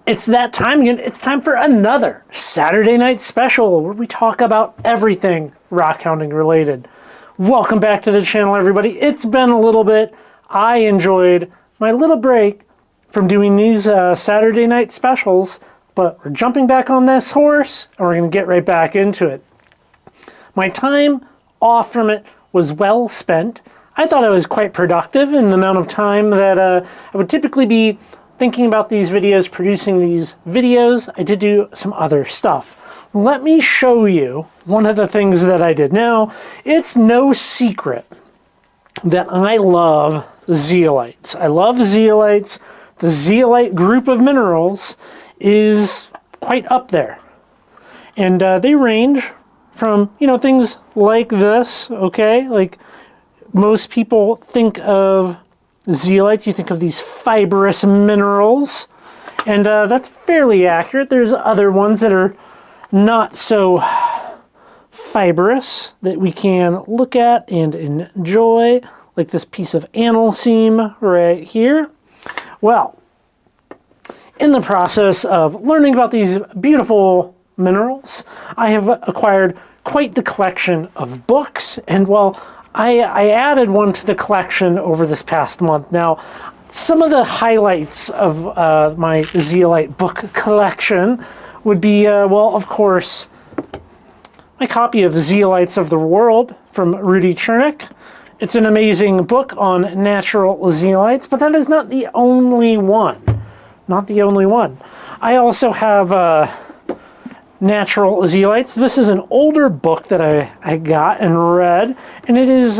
It's that time again. It's time for another Saturday night special where we talk about everything rockhounding related. Welcome back to the channel, everybody. It's been a little bit. I enjoyed my little break from doing these Saturday night specials, but we're jumping back on this horse and we're going to get right back into it. My time off from it was well spent. I thought I was quite productive in the amount of time that I would typically be thinking about these videos, producing these videos. I did do some other stuff. Let me show you one of the things that I did. Now, it's no secret that I love zeolites. I love zeolites. The zeolite group of minerals is quite up there. And they range from, you know, things like this, okay? Like most people think of zeolites, you think of these fibrous minerals, and that's fairly accurate. There's other ones that are not so fibrous that we can look at and enjoy, like this piece of analcime right here. Well, in the process of learning about these beautiful minerals, I have acquired quite the collection of books, and well, I added one to the collection over this past month. Now, some of the highlights of my zeolite book collection would be, well, of course, my copy of Zeolites of the World from Rudy Chernick. It's an amazing book on natural zeolites, but that is not the only one. Not the only one. I also have Natural Zeolites. This is an older book that I got and read, and it is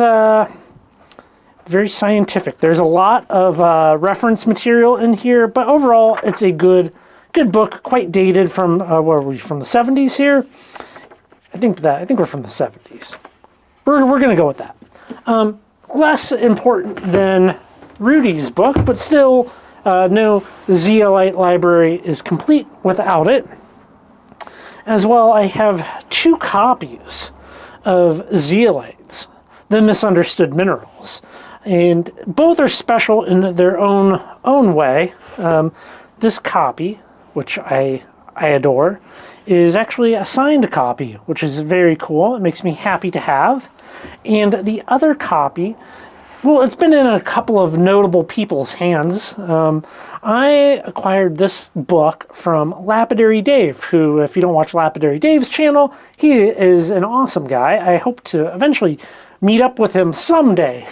very scientific. There's a lot of reference material in here, but overall it's a good book, quite dated from, where are we, from the 70s here? I think we're from the 70s. We're going to go with that. Less important than Rudy's book, but still no zeolite library is complete without it. As well, I have 2 copies of Zeolites, the Misunderstood Minerals, and both are special in their own way. This copy, which I adore, is actually a signed copy, which is very cool. It makes me happy to have. And the other copy, well, it's been in a couple of notable people's hands. I acquired this book from Lapidary Dave, who, if you don't watch Lapidary Dave's channel, he is an awesome guy. I hope to eventually meet up with him someday.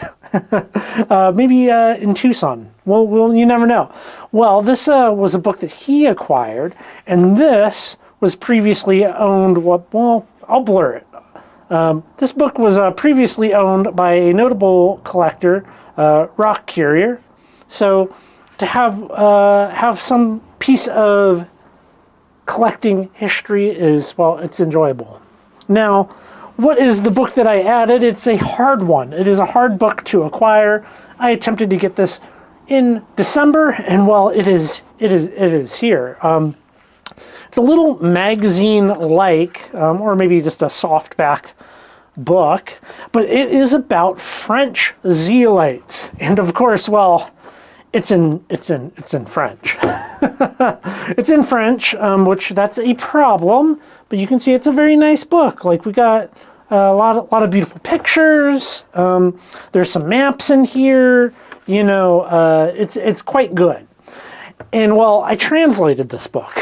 Maybe in Tucson. Well, you never know. Well, this was a book that he acquired, and this was previously owned, well, I'll blur it. This book was previously owned by a notable collector, Rock Carrier. So to have some piece of collecting history is, well, it's enjoyable. Now, what is the book that I added? It's a hard one. It is a hard book to acquire. I attempted to get this in December, and well, it is here. It's a little magazine-like, or maybe just a softback book, but it is about French zeolites, and of course, well, it's in French. It's in French, which that's a problem. But you can see it's a very nice book. Like, we got a lot of beautiful pictures. There's some maps in here. You know, it's quite good. And well, I translated this book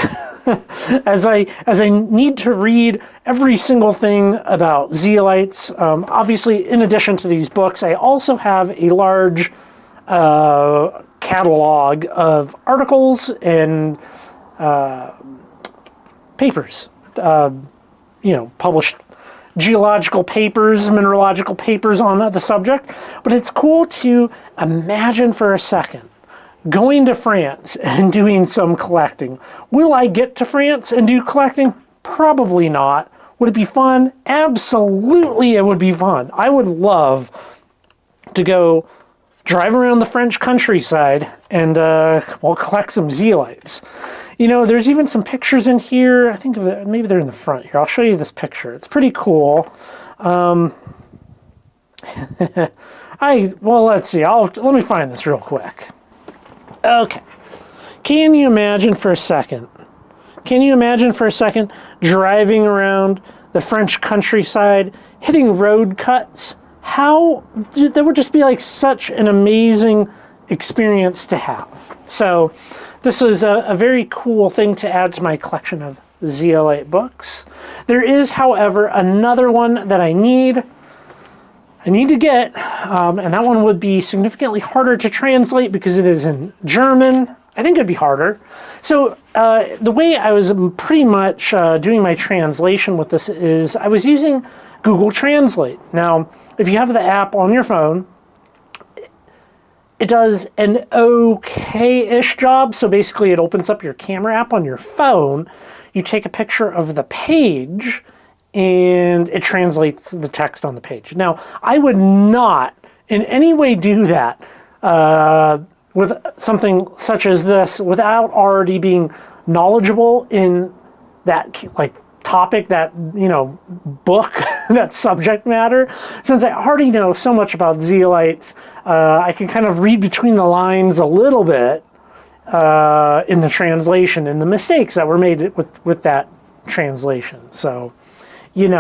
as I need to read every single thing about zeolites. Obviously, in addition to these books, I also have a large catalog of articles and papers. You know, published geological papers, mineralogical papers on the subject. But it's cool to imagine for a second going to France and doing some collecting. Will I get to France and do collecting? Probably not. Would it be fun? Absolutely, it would be fun. I would love to go drive around the French countryside and, well, collect some zeolites. You know, there's even some pictures in here. I think maybe they're in the front here. I'll show you this picture. It's pretty cool. Well, let's see. Let me find this real quick. Okay. Can you imagine for a second? Can you imagine for a second driving around the French countryside, hitting road cuts? That would just be like such an amazing experience to have. So this was a very cool thing to add to my collection of Zéolite books. There is, however, another one that I need to get, and that one would be significantly harder to translate because it is in German. I think it'd be harder. So the way I was pretty much doing my translation with this is I was using Google Translate. Now, if you have the app on your phone, it does an okay-ish job. So basically it opens up your camera app on your phone, you take a picture of the page, and it translates the text on the page. Now, I would not in any way do that with something such as this without already being knowledgeable in that topic, that book, that subject matter. Since I already know so much about Zéolites, I can kind of read between the lines a little bit in the translation and the mistakes that were made with that translation. So, would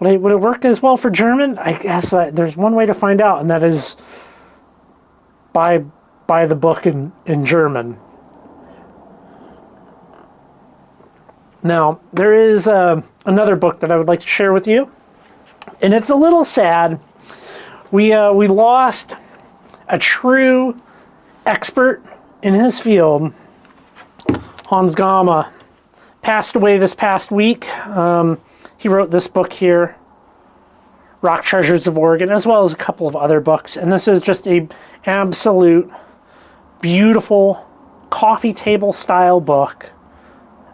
it work as well for German? I guess there's one way to find out, and that is buy the book in German. Now, there is another book that I would like to share with you, and it's a little sad. We lost a true expert in his field. Hans Gamma passed away this past week. He wrote this book here, Rock Treasures of Oregon, as well as a couple of other books. And this is just a absolute beautiful coffee table style book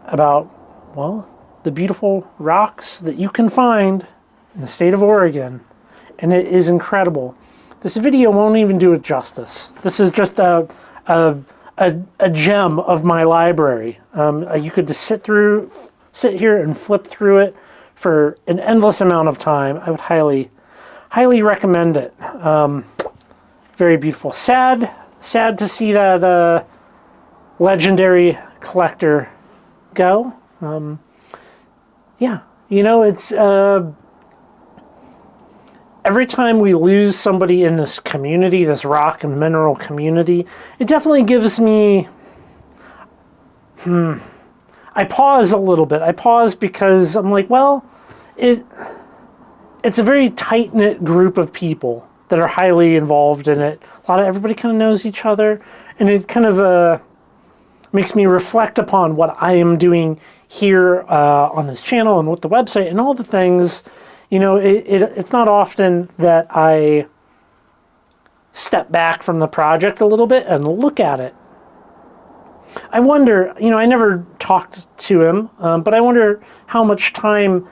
about, well, the beautiful rocks that you can find in the state of Oregon. And it is incredible. This video won't even do it justice. This is just a gem of my library. You could just sit here and flip through it for an endless amount of time. I would highly recommend it. Very beautiful. Sad to see that legendary collector go. Yeah, it's every time we lose somebody in this community, this rock and mineral community, it definitely gives me, I pause a little bit. I pause because I'm like, well, it's a very tight-knit group of people that are highly involved in it. Everybody kind of knows each other, and it kind of makes me reflect upon what I am doing here on this channel and with the website and all the things. It's not often that I step back from the project a little bit and look at it. I wonder, I never talked to him, but I wonder how much time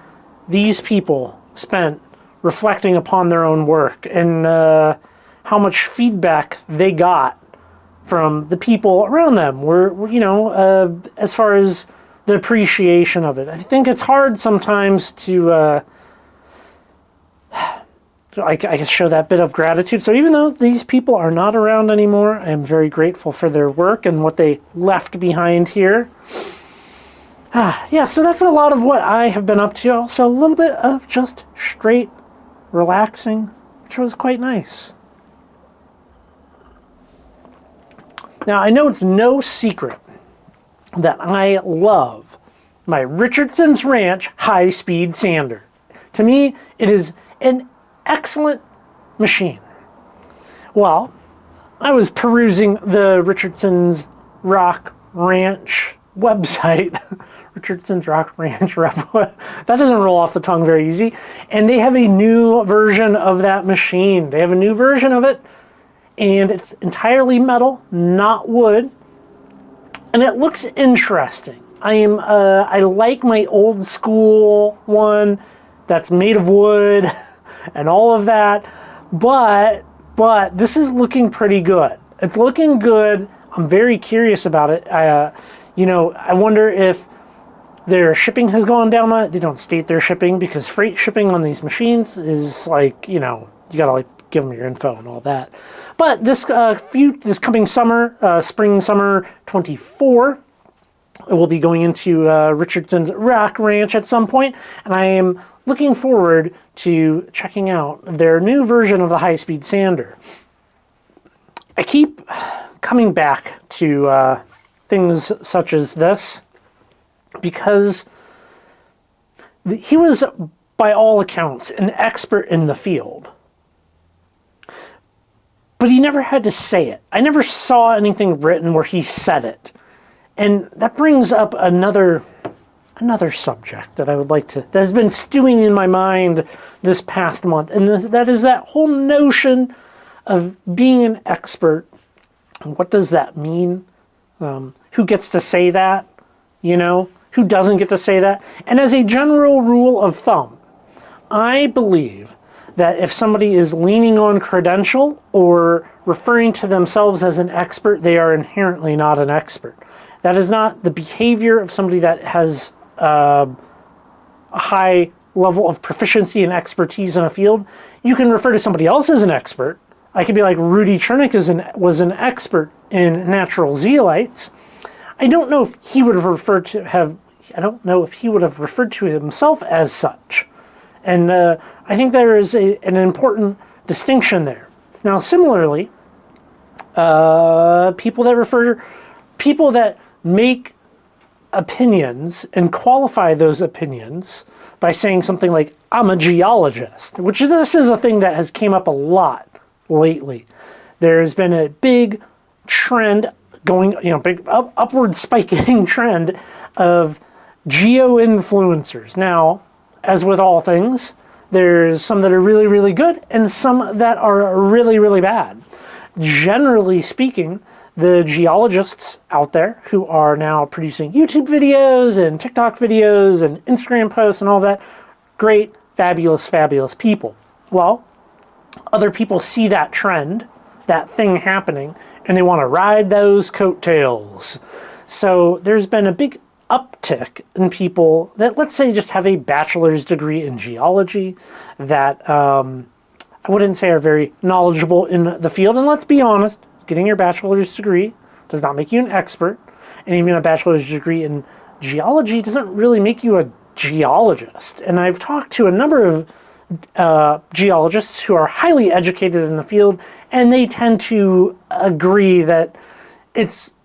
these people spent reflecting upon their own work and how much feedback they got from the people around them as far as the appreciation of it. I think it's hard sometimes to I guess show that bit of gratitude. So even though these people are not around anymore, I am very grateful for their work and what they left behind here. Yeah, so that's a lot of what I have been up to. Also a little bit of just straight relaxing, which was quite nice. Now, I know it's no secret that I love my Richardson's Ranch high-speed sander. To me, it is an excellent machine. Well, I was perusing the Richardson's Rock Ranch website. Richardson's Rock Ranch that doesn't roll off the tongue very easy. And they have a new version of that machine. They have a new version of it, and it's entirely metal, not wood. And it looks interesting. I like my old school one that's made of wood and all of that, but this is looking pretty good. It's looking good. I'm very curious about it. I wonder if their shipping has gone down on it. They don't state their shipping because freight shipping on these machines is you gotta give them your info and all that. But this coming summer, spring, summer 24, we'll be going into Richardson's Rock Ranch at some point, and I am looking forward to checking out their new version of the high-speed sander. I keep coming back to things such as this because he was, by all accounts, an expert in the field. But he never had to say it. I never saw anything written where he said it. And that brings up another subject that I would like to, that has been stewing in my mind this past month, and that is that whole notion of being an expert. What does that mean? Who gets to say that? You know, who doesn't get to say that? And as a general rule of thumb, I believe that if somebody is leaning on credential or referring to themselves as an expert, they are inherently not an expert. That is not the behavior of somebody that has a high level of proficiency and expertise in a field. You can refer to somebody else as an expert. I could be like Rudy Chernick was an expert in natural zeolites. I don't know if he would have referred to himself as such. And I think there is an important distinction there. Now, similarly, people that make opinions and qualify those opinions by saying something like, I'm a geologist, which this is a thing that has came up a lot lately. There's been a big trend going, big upward spiking trend of geo-influencers. Now, as with all things, there's some that are really, really good and some that are really, really bad. Generally speaking, the geologists out there who are now producing YouTube videos and TikTok videos and Instagram posts and all that, great, fabulous, fabulous people. Well, other people see that trend, that thing happening, and they want to ride those coattails. So there's been a big uptick in people that, let's say, just have a bachelor's degree in geology, that I wouldn't say are very knowledgeable in the field. And let's be honest, getting your bachelor's degree does not make you an expert, and even a bachelor's degree in geology doesn't really make you a geologist. And I've talked to a number of geologists who are highly educated in the field, and they tend to agree that it's,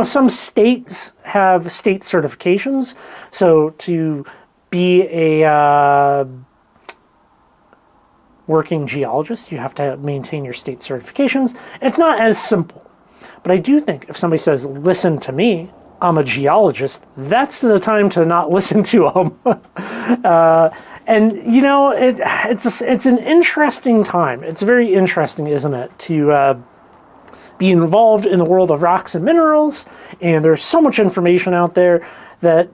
some states have state certifications. So to be a working geologist, you have to maintain your state certifications. It's not as simple. But I do think if somebody says, listen to me, I'm a geologist, that's the time to not listen to them. It's an interesting time. It's very interesting, isn't it, to be involved in the world of rocks and minerals, and there's so much information out there that,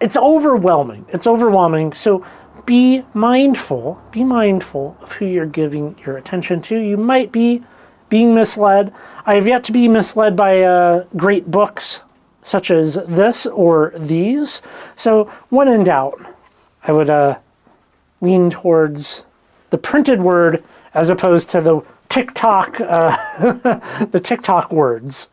it's overwhelming. It's overwhelming. So be mindful of who you're giving your attention to. You might be being misled. I have yet to be misled by great books such as this or these. So when in doubt, I would lean towards the printed word as opposed to the TikTok, the TikTok words.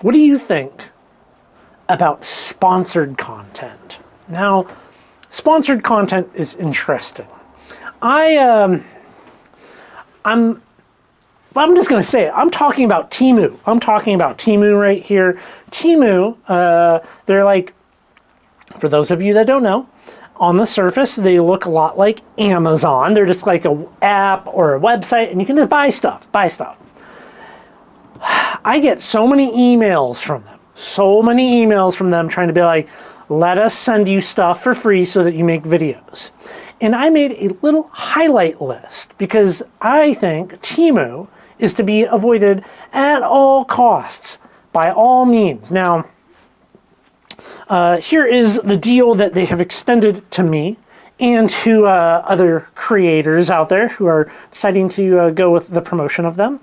What do you think about sponsored content? Now, sponsored content is interesting. I'm just going to say it. I'm talking about Temu. I'm talking about Temu right here. Temu, they're like, for those of you that don't know, on the surface, they look a lot like Amazon. They're just like an app or a website, and you can just buy stuff. I get so many emails from them trying to be like, let us send you stuff for free so that you make videos. And I made a little highlight list because I think Temu is to be avoided at all costs, by all means. Now, here is the deal that they have extended to me and to other creators out there who are deciding to go with the promotion of them.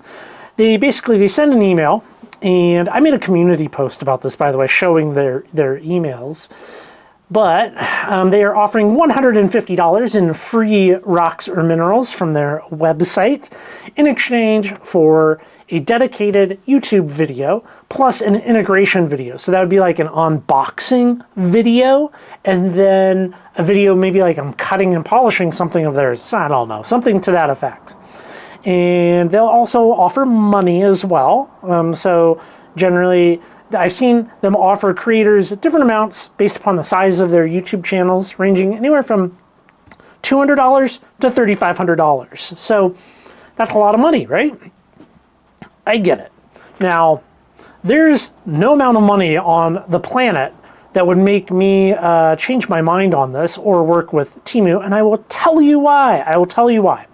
They send an email And I made a community post about this, by the way, showing their emails. But they are offering $150 in free rocks or minerals from their website in exchange for a dedicated YouTube video plus an integration video. So that would be like an unboxing video, and then a video maybe like I'm cutting and polishing something of theirs. I don't know, something to that effect. And they'll also offer money as well. So generally, I've seen them offer creators different amounts based upon the size of their YouTube channels, ranging anywhere from $200 to $3,500. So that's a lot of money, right? I get it. Now, there's no amount of money on the planet that would make me change my mind on this or work with Temu, and I will tell you why. I will tell you why.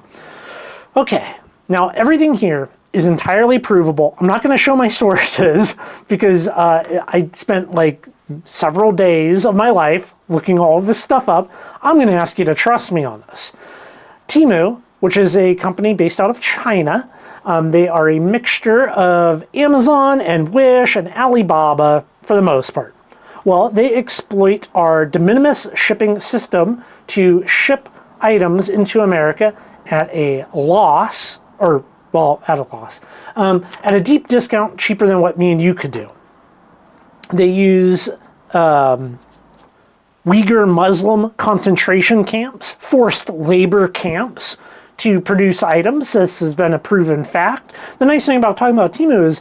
Okay, now everything here is entirely provable. I'm not going to show my sources because I spent like several days of my life looking all of this stuff up. I'm going to ask you to trust me on this. Temu, which is a company based out of China, they are a mixture of Amazon and Wish and Alibaba for the most part. Well, they exploit our de minimis shipping system to ship items into America at a loss, or well, at a loss, at a deep discount, cheaper than what me and you could do. They use Uyghur Muslim concentration camps, forced labor camps to produce items. This has been a proven fact. The nice thing about talking about Temu is,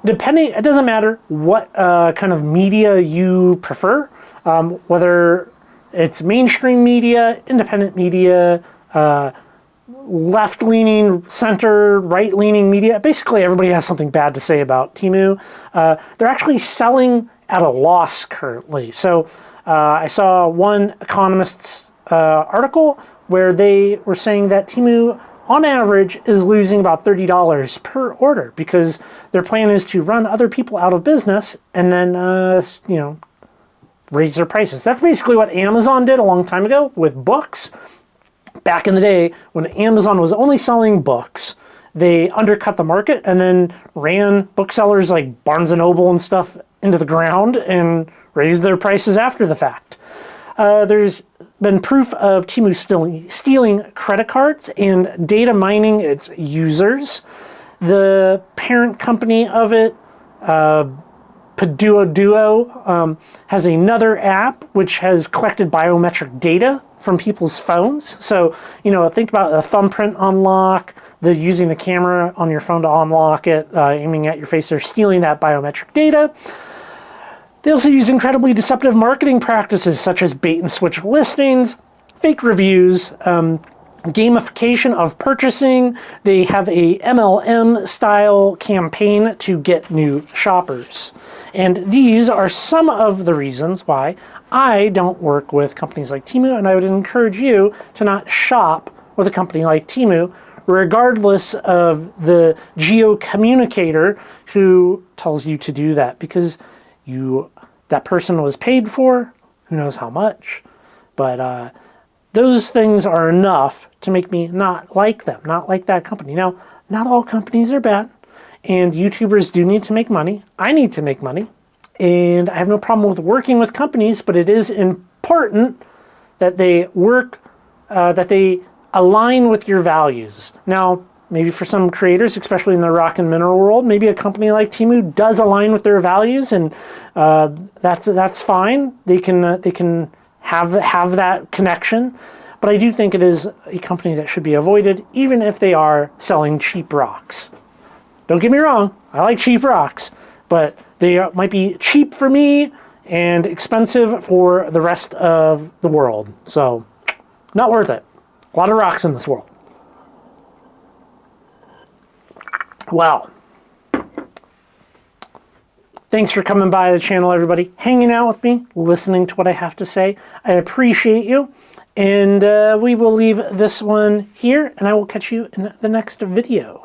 it doesn't matter what kind of media you prefer, whether it's mainstream media, independent media, left-leaning, center, right-leaning media. Basically, everybody has something bad to say about Temu. They're actually selling at a loss currently. So I saw one economist's article where they were saying that Temu, on average, is losing about $30 per order because their plan is to run other people out of business and then, raise their prices. That's basically what Amazon did a long time ago with books. Back in the day, when Amazon was only selling books, they undercut the market and then ran booksellers like Barnes & Noble and stuff into the ground and raised their prices after the fact. There's been proof of Temu stealing credit cards and data mining its users. The parent company of it, Pinduoduo, has another app which has collected biometric data from people's phones. So, think about a thumbprint unlock, using the camera on your phone to unlock it, aiming at your face. They're stealing that biometric data. They also use incredibly deceptive marketing practices such as bait and switch listings, fake reviews, gamification of purchasing. They have a MLM style campaign to get new shoppers. And these are some of the reasons why I don't work with companies like Temu, and I would encourage you to not shop with a company like Temu, regardless of the geo-communicator who tells you to do that, because that person was paid for, who knows how much, but those things are enough to make me not like them, not like that company. Now, not all companies are bad, and YouTubers do need to make money. I need to make money, and I have no problem with working with companies, but it is important that they that they align with your values. Now, maybe for some creators, especially in the rock and mineral world, maybe a company like Temu does align with their values, and that's fine. They can have that connection, but I do think it is a company that should be avoided, even if they are selling cheap rocks. Don't get me wrong, I like cheap rocks, but they might be cheap for me and expensive for the rest of the world. So, not worth it. A lot of rocks in this world. Well, thanks for coming by the channel, everybody. Hanging out with me, listening to what I have to say. I appreciate you. And we will leave this one here, and I will catch you in the next video.